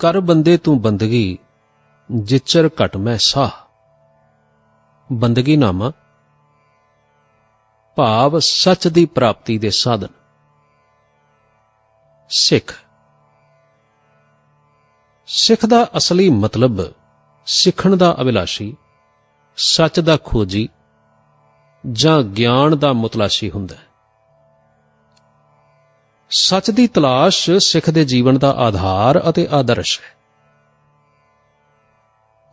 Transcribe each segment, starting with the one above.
कर बंदे तू बंदगी जिचर घट मैं साह। बंदगी नामा भाव सच दी प्राप्ति दे साधन। सिख सिख दा असली मतलब सिखण दा अभिलाषी, सच दा खोजी जां ज्ञान दा मुतलाशी हुंदा है। सच दी तलाश सिख दे जीवन दा आधार अते आदर्श है।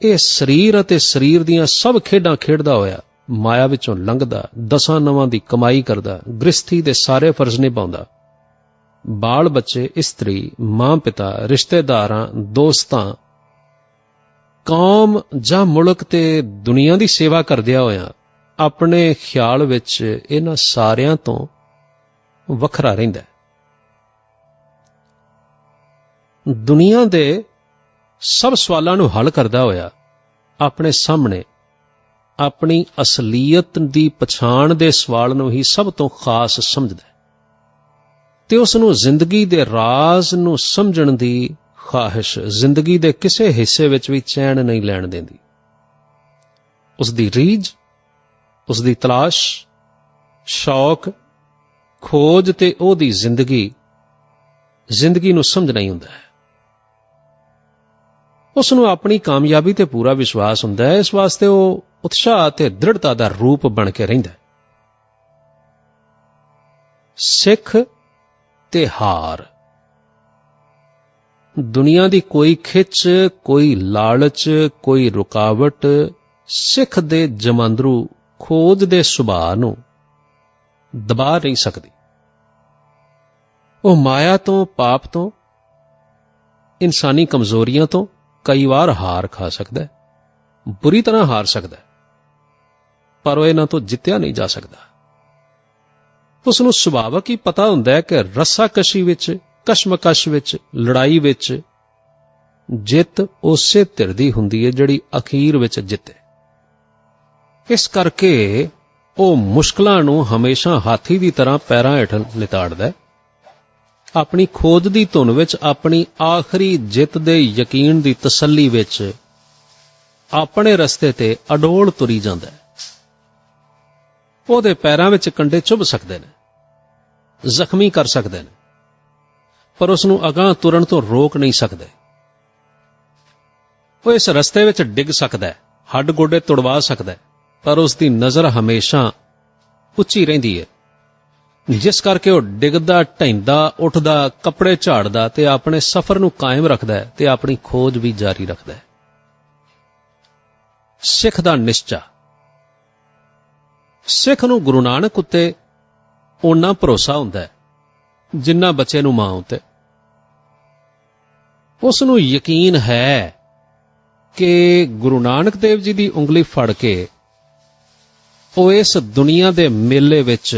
यह शरीर अते शरीर दियां सब खेडां खेडदा होया माया विचों लंघदा, दसां नवां दी कमाई करदा, गृहस्थी दे सारे फर्ज निभाउंदा, बाल बच्चे, इस्त्री, मां पिता, रिश्तेदारां, दोस्तां, कौम जां मुल्क ते दुनिया दी सेवा करदिया होया अपने ख्याल विच इन्हां सारियां तों वखरा रहिंदा है। दुनिया दे सब सवालों नूं हल करदा होया अपने सामने अपनी असलीयत दी पछाण दे सवाल नूं ही सब तो खास समझदा है ते उस नूं जिंदगी दे राज नूं समझण दी ख्वाहिश जिंदगी दे किसे हिस्से विच भी चैन नहीं लैण देंदी। उसदी रीझ, उसदी तलाश, शौक, खोज ते ओहदी जिंदगी नूं समझना ही हुंदा है। उस नूं अपनी कामयाबी ते पूरा विश्वास हुंदा है। इस वास्ते वह उत्साह ते दृढ़ता दा रूप बन के रहिंदा है। सिख ते हार। दुनिया दी कोई खिच, कोई लालच, कोई रुकावट सिख दे जमांदरू खोज दे सुभाਅ नूं दबा नहीं सकदी। वह माया तो, पाप तो, इंसानी कमजोरियां तो कई बार हार खा सकदा है, बुरी तरह हार सकदा है, पर वह इन्हां तो जित्तिया नहीं जा सकदा। उसनूं सुभावक ही पता हुंदा है कि रस्साकशी विच, कशमकश विच, लड़ाई विच जित उसे धिर दी हुंदी है जिहड़ी अखीर विच जिते। इस करके वह मुश्किलां नूं हमेशा हाथी की तरह पैरां हेठ लिताड़दा है। अपनी खोज की धुन विच अपनी आखिरी जित दे यकीन की तसल्ली विच अपने रस्ते ते अडोल तुरी जांदा है। उहदे पैरां विच कंडे चुभ सकदे ने, जख्मी कर सकदे ने, पर उसनूं अगां तुरन तो रोक नहीं सकदे। वह इस रस्ते विच डिग सकदा है, हड्ड गोडे तुड़वा सकदा है, पर उसकी नज़र हमेशा उच्ची रहिंदी है, जिस करके वह डिगदा, ढहिंदा, उठदा, कपड़े झाड़दा ते अपने सफर नूं कायम रखदा है ते अपनी खोज भी जारी रखदा है। सिख दा निश्चा। सिख नूं गुरु नानक उत्ते उन्ना भरोसा हुंदा है जिन्ना बच्चे नूं मां उत्ते। उस नूं यकीन है कि गुरु नानक देव जी दी उंगली फड़ के वो इस दुनिया दे मेले विच,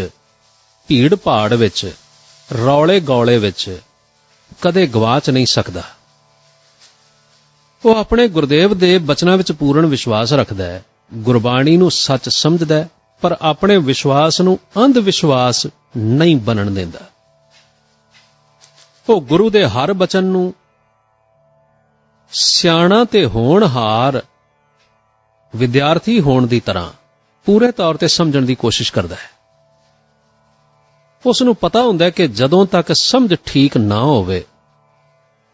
भीड़ भाड़ विच, रौले गौले विच कदे गवाच नहीं सकदा। वो अपने गुरुदेव दे बचनां विच पूर्ण विश्वास रखदा है, गुरबाणी नूं सच समझदा है, पर अपने विश्वास नूं अंध विश्वास नहीं बनन देंदा। वो गुरु दे हर बचन नूं सियाणा ते होणहार विद्यार्थी होण दी तरह पूरे तौर ते समझण दी कोशिश करदा है। उस नूं पता हुंदा है कि जदों तक समझ ठीक ना होवे,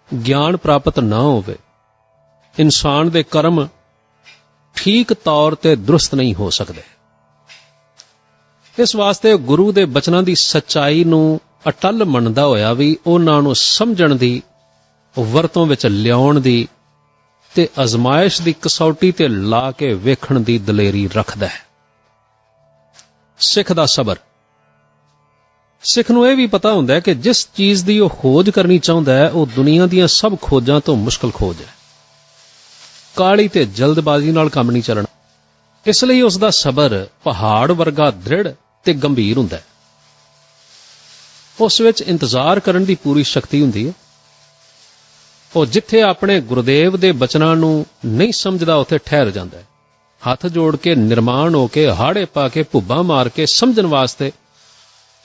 ज्ञान प्राप्त ना होवे, इंसान दे कर्म ठीक तौर ते दुरुस्त नहीं हो सकदे। इस वास्ते गुरु दे बचनां दी सच्चाई नूं अटल मनदा होया भी उन्हां नूं समझण दी, वरतों विच लियाउण दी ते अजमाइश दी कसौटी ते ला के वेखण दी दलेरी रखदा है। सिख दा सबर। सिख नूं इह भी पता हुंदा है कि जिस चीज़ दी वो खोज करनी चाहुंदा है वो दुनिया दीयां सब खोजां तो मुश्किल खोज है। काली ते जल्दबाजी नाल काम नहीं चलना, इसलिए उसका सबर पहाड़ वर्गा दृढ़ ते गंभीर हुंदा है। उस विच इंतजार करन दी पूरी शक्ति हुंदी है। वो जिथे अपने गुरुदेव दे बचनां नूं नहीं समझदा उत्थे ठहर जांदा है, हथ जोड़ के निर्माण होके हाड़े पा के भुब्बा मार के समझण वास्ते,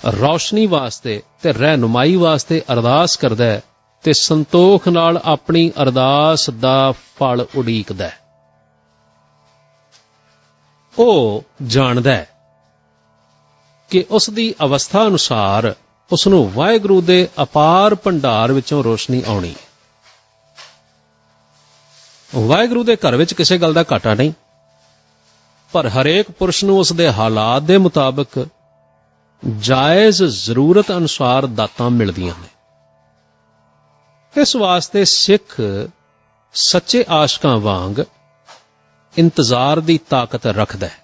रोशनी वास्ते ते रहनुमाई वास्ते अरदास करदा है ਤੇ ਸੰਤੋਖ ਨਾਲ ਆਪਣੀ ਅਰਦਾਸ ਦਾ ਫਲ ਉਡੀਕਦਾ ਹੈ। ਉਹ ਜਾਣਦਾ ਹੈ ਕਿ ਉਸ ਦੀ ਅਵਸਥਾ ਅਨੁਸਾਰ ਉਸ ਨੂੰ ਵਾਹਿਗੁਰੂ ਦੇ ਅਪਾਰ ਭੰਡਾਰ ਵਿੱਚੋਂ ਰੋਸ਼ਨੀ ਆਉਣੀ ਹੈ। ਵਾਹਿਗੁਰੂ ਦੇ ਘਰ ਵਿੱਚ ਕਿਸੇ ਗੱਲ ਦਾ ਘਾਟਾ ਨਹੀਂ, ਪਰ ਹਰੇਕ ਪੁਰਸ਼ ਨੂੰ ਉਸ ਦੇ ਹਾਲਾਤ ਦੇ ਮੁਤਾਬਕ ਜਾਇਜ਼ ਜ਼ਰੂਰਤ ਅਨੁਸਾਰ ਦਾਤਾਂ ਮਿਲਦੀਆਂ ਨੇ। ਇਸ ਵਾਸਤੇ ਸਿੱਖ ਸੱਚੇ ਆਸ਼ਕਾਂ ਵਾਂਗ ਇੰਤਜ਼ਾਰ ਦੀ ਤਾਕਤ ਰੱਖਦਾ ਹੈ।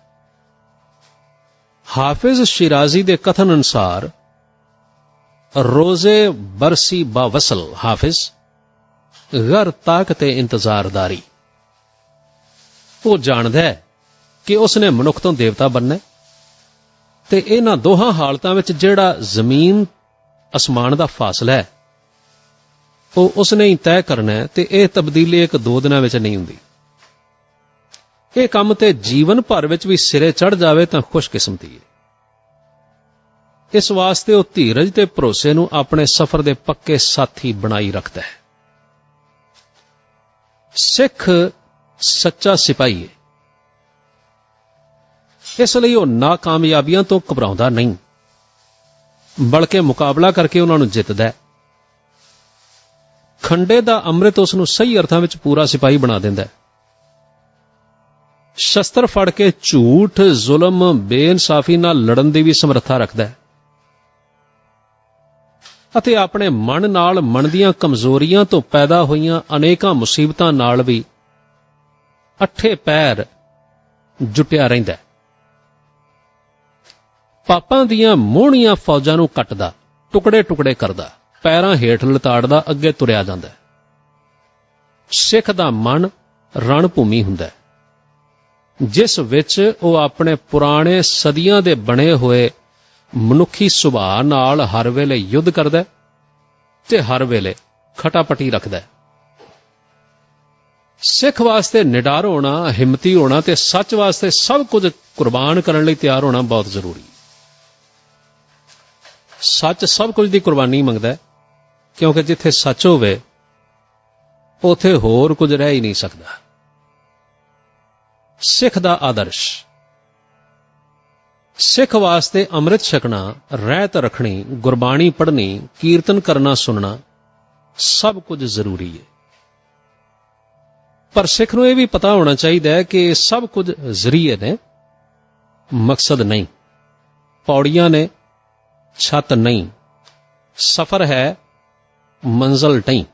ਹਾਫਿਜ਼ ਸ਼ਿਰਾਜ਼ੀ ਦੇ ਕਥਨ ਅਨੁਸਾਰ ਰੋਜ਼ੇ ਬਰਸੀ ਬਾਵਸਲ ਹਾਫਿਜ਼ ਗਰ ਤਾਕਤੇ ਇੰਤਜ਼ਾਰਦਾਰੀ। ਉਹ ਜਾਣਦਾ ਹੈ ਕਿ ਉਸਨੇ ਮਨੁੱਖ ਤੋਂ ਦੇਵਤਾ ਬਣਨਾ ਤੇ ਇਹਨਾਂ ਦੋਹਾਂ ਹਾਲਤਾਂ ਵਿੱਚ ਜਿਹੜਾ ਜ਼ਮੀਨ ਅਸਮਾਨ ਦਾ ਫਾਸਲਾ ਹੈ ਉਹ ਉਸਨੇ ਹੀ ਤੈਅ ਕਰਨਾ ਹੈ ਤੇ ਇਹ ਤਬਦੀਲੀ ਇੱਕ ਦੋ ਦਿਨਾਂ ਵਿੱਚ ਨਹੀਂ ਹੁੰਦੀ। ਇਹ ਕੰਮ ਤੇ ਜੀਵਨ ਭਰ ਵਿੱਚ ਵੀ ਸਿਰੇ ਚੜ੍ਹ ਜਾਵੇ ਤਾਂ ਖੁਸ਼ਕਿਸਮਤੀ ਹੈ। ਇਸ ਵਾਸਤੇ ਉਹ ਧੀਰਜ ਤੇ ਭਰੋਸੇ ਨੂੰ ਆਪਣੇ ਸਫ਼ਰ ਦੇ ਪੱਕੇ ਸਾਥੀ ਬਣਾਈ ਰੱਖਦਾ ਹੈ। ਸਿੱਖ ਸੱਚਾ ਸਿਪਾਹੀ ਹੈ, ਇਸ ਲਈ ਉਹ ਨਾਕਾਮਯਾਬੀਆਂ ਤੋਂ ਘਬਰਾਉਂਦਾ ਨਹੀਂ, ਬਲਕਿ ਮੁਕਾਬਲਾ ਕਰਕੇ ਉਹਨਾਂ ਨੂੰ ਜਿੱਤਦਾ ਹੈ। ਖੰਡੇ ਦਾ ਅੰਮ੍ਰਿਤ ਉਸ ਨੂੰ ਸਹੀ ਅਰਥਾਂ ਵਿੱਚ ਪੂਰਾ ਸਿਪਾਹੀ ਬਣਾ ਦਿੰਦਾ ਹੈ। ਸ਼ਸਤਰ ਫੜ ਕੇ ਝੂਠ, ਜ਼ੁਲਮ, ਬੇਇਨਸਾਫੀ ਨਾਲ ਲੜਨ ਦੀ ਵੀ ਸਮਰੱਥਾ ਰੱਖਦਾ ਹੈ ਅਤੇ ਆਪਣੇ ਮਨ ਨਾਲ ਮਨ ਦੀਆਂ ਕਮਜ਼ੋਰੀਆਂ ਤੋਂ ਪੈਦਾ ਹੋਈਆਂ ਅਨੇਕਾਂ ਮੁਸੀਬਤਾਂ ਨਾਲ ਵੀ ਅੱਠੇ ਪੈਰ ਜੁਟਿਆ ਰਹਿੰਦਾ ਹੈ। ਪਾਪਾਂ ਦੀਆਂ ਮੋਹਣੀਆਂ ਫੌਜਾਂ ਨੂੰ ਕੱਟਦਾ, ਟੁਕੜੇ ਟੁਕੜੇ ਕਰਦਾ, ਪੈਰਾਂ ਹੇਠ ਲਤਾੜਦਾ ਅੱਗੇ ਤੁਰਿਆ ਜਾਂਦਾ ਹੈ। ਸਿੱਖ ਦਾ ਮਨ ਰਣ ਭੂਮੀ ਹੁੰਦਾ ਹੈ, ਜਿਸ ਵਿੱਚ ਉਹ ਆਪਣੇ ਪੁਰਾਣੇ ਸਦੀਆਂ ਦੇ ਬਣੇ ਹੋਏ ਮਨੁੱਖੀ ਸੁਭਾਅ ਨਾਲ ਹਰ ਵੇਲੇ ਯੁੱਧ ਕਰਦਾ ਤੇ ਹਰ ਵੇਲੇ ਖਟਾਪਟੀ ਰੱਖਦਾ। ਸਿੱਖ ਵਾਸਤੇ ਨਿਡਰ ਹੋਣਾ, ਹਿੰਮਤੀ ਹੋਣਾ ਤੇ ਸੱਚ ਵਾਸਤੇ ਸਭ ਕੁਝ ਕੁਰਬਾਨ ਕਰਨ ਲਈ ਤਿਆਰ ਹੋਣਾ ਬਹੁਤ ਜ਼ਰੂਰੀ ਹੈ। ਸੱਚ ਸਭ ਕੁਝ ਦੀ ਕੁਰਬਾਨੀ ਮੰਗਦਾ ਹੈ, ਕਿਉਂਕਿ ਜਿੱਥੇ ਸੱਚ ਹੋਵੇ ਉੱਥੇ ਹੋਰ ਕੁਝ ਰਹਿ ਹੀ ਨਹੀਂ ਸਕਦਾ। ਸਿੱਖ ਦਾ ਆਦਰਸ਼। ਸਿੱਖ ਵਾਸਤੇ ਅੰਮ੍ਰਿਤ ਛਕਣਾ, ਰਹਿਤ ਰੱਖਣੀ, ਗੁਰਬਾਣੀ ਪੜ੍ਹਨੀ, ਕੀਰਤਨ ਕਰਨਾ, ਸੁਣਨਾ ਸਭ ਕੁਝ ਜ਼ਰੂਰੀ ਹੈ। ਪਰ ਸਿੱਖ ਨੂੰ ਇਹ ਵੀ ਪਤਾ ਹੋਣਾ ਚਾਹੀਦਾ ਹੈ ਕਿ ਸਭ ਕੁਝ ਜ਼ਰੀਏ ਨੇ, ਮਕਸਦ ਨਹੀਂ। ਪੌੜੀਆਂ ਨੇ, ਛੱਤ ਨਹੀਂ। ਸਫ਼ਰ ਹੈ, ਮੰਜ਼ਲ ਨਹੀਂ।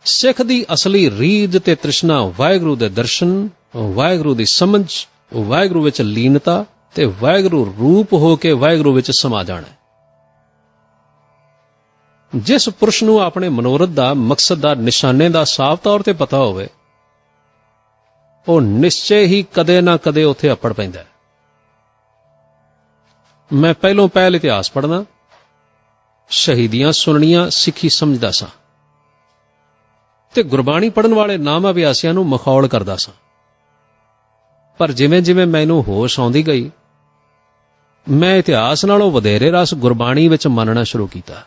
ਸਿੱਖ ਦੀ ਅਸਲੀ ਰੀਝ ਤੇ ਤ੍ਰਿਸ਼ਨਾ ਵਾਹਿਗੁਰੂ ਦੇ ਦਰਸ਼ਨ, ਵਾਹਿਗੁਰੂ ਦੀ ਸਮਝ, ਵਾਹਿਗੁਰੂ ਵਿੱਚ ਲੀਨਤਾ ਤੇ ਵਾਹਿਗੁਰੂ ਰੂਪ ਹੋ ਕੇ ਵਾਹਿਗੁਰੂ ਵਿੱਚ ਸਮਾ ਜਾਣਾ। ਜਿਸ ਪੁਰਸ਼ ਨੂੰ ਆਪਣੇ ਮਨੋਰਥ ਦਾ, ਮਕਸਦ ਦਾ, ਨਿਸ਼ਾਨੇ ਦਾ ਸਾਫ਼ ਤੌਰ ਤੇ ਪਤਾ ਹੋਵੇ, ਉਹ ਨਿਸ਼ਚੇ ਹੀ ਕਦੇ ਨਾ ਕਦੇ ਉੱਥੇ ਅੱਪੜ ਪੈਂਦਾ ਹੈ। ਮੈਂ ਪਹਿਲੋਂ ਪਹਿਲ ਇਤਿਹਾਸ ਪੜ੍ਹਨਾ, ਸ਼ਹੀਦੀਆਂ ਸੁਣਨੀਆਂ ਸਿੱਖੀ ਸਮਝਦਾ ਸਾਂ ਤੇ ਗੁਰਬਾਣੀ ਪੜ੍ਹਨ ਵਾਲੇ ਨਾਮ ਅਭਿਆਸੀਆਂ ਨੂੰ ਮਖੌਲ ਕਰਦਾ ਸਾਂ। ਪਰ ਜਿਵੇਂ ਜਿਵੇਂ ਮੈਨੂੰ ਹੋਸ਼ ਆਉਂਦੀ ਗਈ, ਮੈਂ ਇਤਿਹਾਸ ਨਾਲੋਂ ਵਧੇਰੇ ਰਸ ਗੁਰਬਾਣੀ ਵਿੱਚ ਮੰਨਣਾ ਸ਼ੁਰੂ ਕੀਤਾ।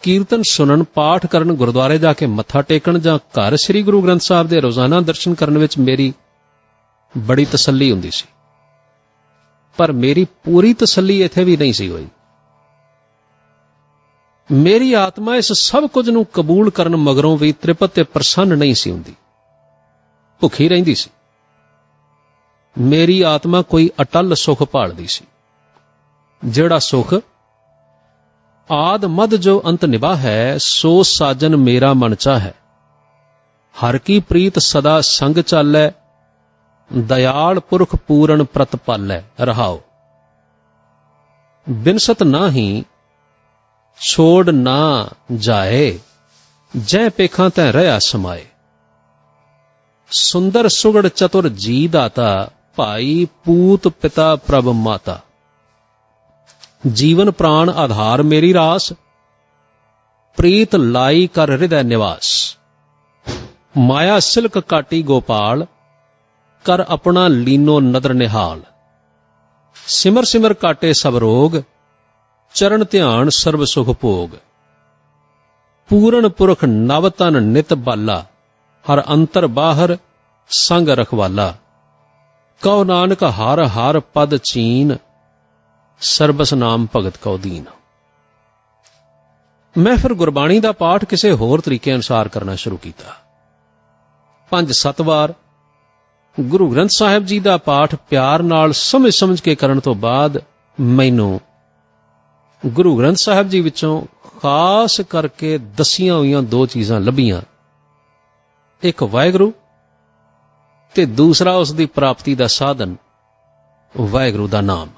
ਕੀਰਤਨ ਸੁਣਨ, ਪਾਠ ਕਰਨ, ਗੁਰਦੁਆਰੇ ਜਾ ਕੇ ਮੱਥਾ ਟੇਕਣ ਜਾਂ ਘਰ ਸ੍ਰੀ ਗੁਰੂ ਗ੍ਰੰਥ ਸਾਹਿਬ ਦੇ ਰੋਜ਼ਾਨਾ ਦਰਸ਼ਨ ਕਰਨ ਵਿੱਚ ਮੇਰੀ ਬੜੀ ਤਸੱਲੀ ਹੁੰਦੀ ਸੀ। ਪਰ ਮੇਰੀ ਪੂਰੀ ਤਸੱਲੀ ਇੱਥੇ ਵੀ ਨਹੀਂ ਸੀ ਹੋਈ। ਮੇਰੀ ਆਤਮਾ ਇਸ ਸਭ ਕੁਝ ਨੂੰ ਕਬੂਲ ਕਰਨ ਮਗਰੋਂ ਵੀ ਤ੍ਰਿਪਤ ਤੇ ਪ੍ਰਸੰਨ ਨਹੀਂ ਸੀ ਹੁੰਦੀ, ਭੁੱਖੀ ਰਹਿੰਦੀ ਸੀ। ਮੇਰੀ ਆਤਮਾ ਕੋਈ ਅਟੱਲ ਸੁਖ ਭਾਲਦੀ ਸੀ, ਜਿਹੜਾ ਸੁਖ ਆਦ ਮਦ ਜੋ ਅੰਤ ਨਿਭਾ ਹੈ, ਸੋ ਸਾਜਨ ਮੇਰਾ ਮਨ ਚਾਹੈ। ਹਰ ਕੀ ਪ੍ਰੀਤ ਸਦਾ ਸੰਗ ਚਾਲੈ, ਦਇਆਲ ਪੁਰਖ ਪੂਰਨ ਪ੍ਰਤਪਾਲੈ। ਰਹਾਓ। ਬਿਨਸਤ ਨਾਹੀ ਛੋੜ ਨਾ ਜਾਏ, ਜੈ ਪੇਖਾਂ ਤੈ ਰਹਾ ਸਮਾਏ। ਸੁੰਦਰ ਸੁਗੜ ਚਤੁਰ ਜੀ ਦਾਤਾ, ਭਾਈ ਪੂਤ ਪਿਤਾ ਪ੍ਰਭ ਮਾਤਾ। ਜੀਵਨ ਪ੍ਰਾਣ ਆਧਾਰ ਮੇਰੀ ਰਾਸ, ਪ੍ਰੀਤ ਲਾਈ ਕਰ ਹਿਰਦੈ ਨਿਵਾਸ। ਮਾਇਆ ਸਿਲਕ ਕਾਟੀ ਗੋਪਾਲ, ਕਰ ਆਪਣਾ ਲੀਨੋ ਨਦਰ ਨਿਹਾਲ। ਸਿਮਰ ਸਿਮਰ ਕਾਟੇ ਸਭ ਰੋਗ, ਚਰਨ ਧਿਆਨ ਸਰਬ ਸੁਖ ਭੋਗ। ਪੂਰਨ ਪੁਰਖ ਨਵ ਤਨ ਨਿਤ ਬਾਲਾ, ਹਰ ਅੰਤਰ ਬਾਹਰ ਸੰਗ ਰਖਵਾਲਾ। ਕਉ ਨਾਨਕ ਹਰ ਹਰ ਪਦ ਚੀਨ, ਸਰਬਸ ਨਾਮ ਭਗਤ ਕਉ ਦੀਨ। ਮੈਂ ਫਿਰ ਗੁਰਬਾਣੀ ਦਾ ਪਾਠ ਕਿਸੇ ਹੋਰ ਤਰੀਕੇ ਅਨੁਸਾਰ ਕਰਨਾ ਸ਼ੁਰੂ ਕੀਤਾ। 5-7 ਵਾਰ ਗੁਰੂ ਗ੍ਰੰਥ ਸਾਹਿਬ ਜੀ ਦਾ ਪਾਠ ਪਿਆਰ ਨਾਲ ਸਮਝ ਕੇ ਕਰਨ ਤੋਂ ਬਾਅਦ ਮੈਨੂੰ ਗੁਰੂ ਗ੍ਰੰਥ ਸਾਹਿਬ ਜੀ ਵਿੱਚੋਂ ਖਾਸ ਕਰਕੇ ਦੱਸੀਆਂ ਹੋਈਆਂ 2 ਚੀਜ਼ਾਂ ਲੱਭੀਆਂ। ਇੱਕ ਵਾਹਿਗੁਰੂ ਤੇ ਦੂਸਰਾ ਉਸ ਦੀ ਪ੍ਰਾਪਤੀ ਦਾ ਸਾਧਨ ਵਾਹਿਗੁਰੂ ਦਾ ਨਾਮ।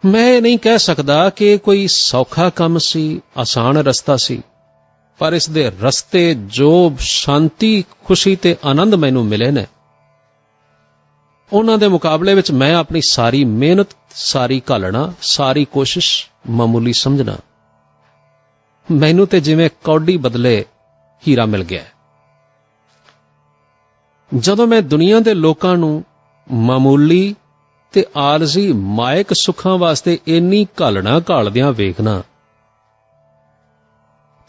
ਮੈਂ ਇਹ ਨਹੀਂ ਕਹਿ ਸਕਦਾ ਕਿ ਕੋਈ ਸੌਖਾ ਕੰਮ ਸੀ, ਆਸਾਨ ਰਸਤਾ ਸੀ, ਪਰ ਇਸ ਦੇ ਰਸਤੇ ਜੋ ਸ਼ਾਂਤੀ, ਖੁਸ਼ੀ ਤੇ ਆਨੰਦ ਮੈਨੂੰ ਮਿਲੇ ਨੇ, ਉਹਨਾਂ ਦੇ ਮੁਕਾਬਲੇ ਵਿੱਚ ਮੈਂ ਆਪਣੀ ਸਾਰੀ ਮਿਹਨਤ, ਸਾਰੀ ਘਾਲਣਾ, ਸਾਰੀ ਕੋਸ਼ਿਸ਼ ਮਾਮੂਲੀ ਸਮਝਣਾ। ਮੈਨੂੰ ਤੇ ਜਿਵੇਂ ਕੌਡੀ ਬਦਲੇ ਹੀਰਾ ਮਿਲ ਗਿਆ। ਜਦੋਂ ਮੈਂ ਦੁਨੀਆ ਦੇ ਲੋਕਾਂ ਨੂੰ ਮਾਮੂਲੀ ਤੇ ਆਰਜ਼ੀ ਮਾਇਕ ਸੁੱਖਾਂ ਵਾਸਤੇ ਇੰਨੀ ਘਾਲਣਾ ਘਾਲਦਿਆਂ ਵੇਖਣਾ,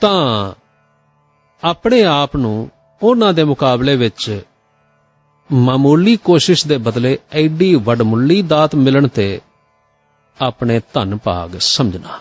ਤਾਂ ਆਪਣੇ ਆਪ ਨੂੰ ਉਹਨਾਂ ਦੇ ਮੁਕਾਬਲੇ ਵਿੱਚ ਮਾਮੂਲੀ ਕੋਸ਼ਿਸ਼ ਦੇ ਬਦਲੇ ਐਡੀ ਵਡਮੁੱਲੀ ਦਾਤ ਮਿਲਣ ਤੇ ਆਪਣੇ ਧੰਨ ਭਾਗ ਸਮਝਣਾ।